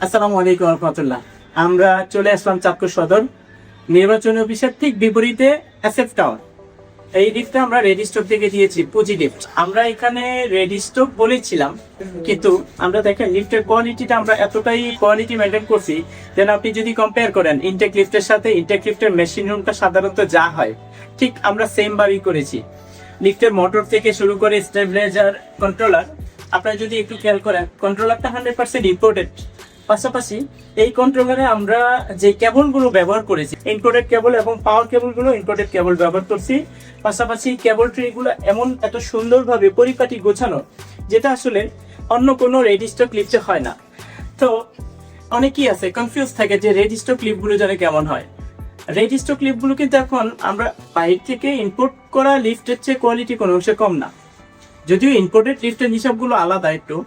আসসালামু আলাইকুম রহমতুল্লাহ। আমরা চলে আসলাম চাঁদপুর সদর নির্বাচনী অফিসের ঠিক বিপরীতে এসএফ টাওয়ার। এই লিফটটা আমরা রেডি স্টক থেকে দিয়েছি, পুঁজি লিফট। আমরা এখানে রেডি স্টক বলেছিলাম, কিন্তু আমরা দেখেন লিফটের কোয়ালিটিটা আমরা এতটাই কোয়ালিটি মেনটেন করছি যেন আপনি যদি কম্পেয়ার করেন ইনটেক লিফটের সাথে, ইনটেক লিফটের মেশিন রুমটা সাধারণত যা হয় ঠিক আমরা সেম ভাবেই করেছি। লিফটের মোটর থেকে শুরু করে স্টেবিলাইজার, কন্ট্রোলার, আপনারা যদি একটু খেয়াল করেন কন্ট্রোলারটা 100% ইম্পোর্টেড। পাশাপাশি এই কন্ট্রোলারে আমরা যে কেবলগুলো ব্যবহার করেছি ইম্পোর্টেড কেবল এবং পাওয়ার কেবলগুলো ইম্পোর্টেড কেবল ব্যবহার করছি। পাশাপাশি কেবল ট্রিগুলো এত সুন্দরভাবে পরিপাটি গোছানো, যেটা আসলে অন্য কোনো রেডি স্টক লিফটে হয় না। তো অনেকেই আছে কনফিউজ থাকে যে রেডি স্টক লিফটগুলো যেন কেমন হয়। রেডি স্টক লিফটগুলো কিন্তু এখন আমরা বাইরে থেকে ইম্পোর্ট করা লিফটের চেয়ে কোয়ালিটি কোনো অংশে কম না, যদিও ইম্পোর্টেড লিফটের হিসাবগুলো আলাদা একটু,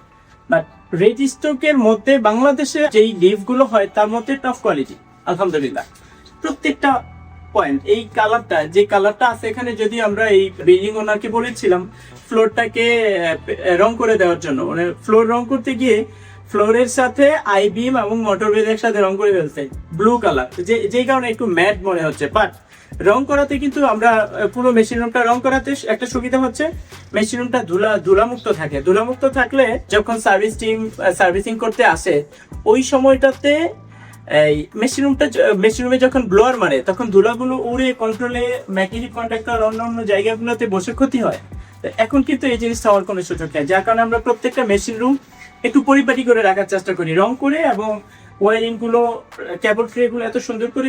বাট রেডি স্টকের মধ্যে বাংলাদেশে যেই লিফটগুলো হয় তার মধ্যে টপ কোয়ালিটি আলহামদুলিল্লাহ। প্রত্যেকটা পয়েন্ট, এই কালারটা যে কালারটা আছে এখানে, যদি আমরা এই বিল্ডিং ওনারকে বলেছিলাম ফ্লোরটাকে রং করে দেওয়ার জন্য, মানে ফ্লোর রং করতে গিয়ে ফ্লোরের সাথে আই বিম এবং মোটর বেজ একসাথে রং করে ফেলছে ব্লু কালার, যেই কারণে একটু ম্যাট মনে হচ্ছে। বাট রং করাতে কিন্তু আমরা পুরো মেশিন রুমটা রং করাতে একটা সুবিধা হচ্ছে মেশিন রুমটা ধুলামুক্ত থাকে। ধুলামুক্ত থাকলে যখন সার্ভিসিং করতে আসে ওই সময়টাতে এই মেশিন রুমে যখন ব্লোয়ার মারে তখন ধুলাগুলো উড়ে কন্ট্রোলে মেকানিক কন্ট্রাক্টর অন্য জায়গাগুলোতে বসে ক্ষতি হয়। এখন কিন্তু এই জিনিসটা হওয়ার কোনো সুযোগ নেই, যার কারণে আমরা প্রত্যেকটা মেশিন রুম একটু পরিপাটি করে রাখার চেষ্টা করি রং করে, এবং ওয়ারিং গুলো, কেবল ট্রে গুলো এত সুন্দর করে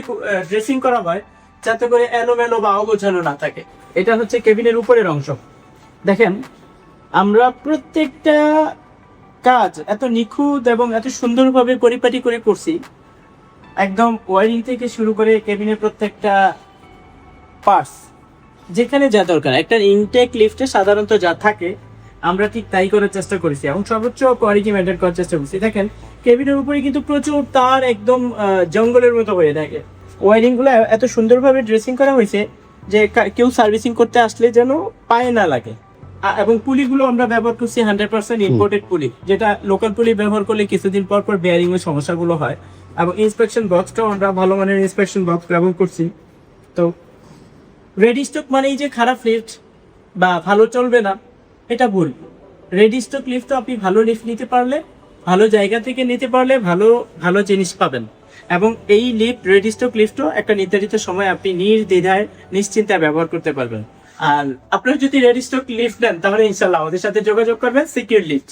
ড্রেসিং করা হয় যাতে করে এলোমেলো বা অগোছানো না থাকে। এটা হচ্ছে কেবিনের উপরের অংশ। দেখেন আমরা প্রত্যেকটা কাজ এত নিখুঁত এবং এত সুন্দরভাবে পরিপাটি করে করছি, একদম ওয়ারিং থেকে শুরু করে কেবিনের প্রত্যেকটা পার্টস যেখানে যা দরকার একটা ইনটেক লিফটে সাধারণত যা থাকে আমরা ঠিক তাই করার চেষ্টা করেছি এবং সর্বোচ্চ কোয়ালিটি মেনটেন করার চেষ্টা করছি। দেখেন কেবিনের উপরে কিন্তু প্রচুর তার একদম জঙ্গলের মতো হয়ে থাকে। ওয়ারিং গুলো এত সুন্দরভাবে ড্রেসিং করা হয়েছে যে কেউ সার্ভিসিং করতে আসলে যেন পায়ে না লাগে। এবং পুলিগুলো আমরা ব্যবহার করছি 100% ইম্পোর্টেড পুলি, যেটা লোকাল পুলি ব্যবহার করলে কিছুদিন পর পর বেয়ারিং এর সমস্যাগুলো হয়। এবং ইন্সপেকশন বক্সটাও আমরা ভালো মানের ইন্সপেকশন বক্স ব্যবহার করছি। তো রেডি স্টক মানেই যে খারাপ লিফট বা ভালো চলবে না, এটা ভুল। রেডি স্টক লিফট তো আপনি ভালো লিফট নিতে পারলে, ভালো জায়গা থেকে নিতে পারলে ভালো ভালো জিনিস পাবেন। এবং এই লিফট রেডি স্টক লিফটও একটা নির্ধারিত সময় আপনি নির্দ্বিধায় নিশ্চিন্তায় ব্যবহার করতে পারবেন। আর আপনারা যদি রেডি স্টক লিফট নেন তাহলে ইনশাল্লাহ আমাদের সাথে যোগাযোগ করবেন সিকিউর লিফট।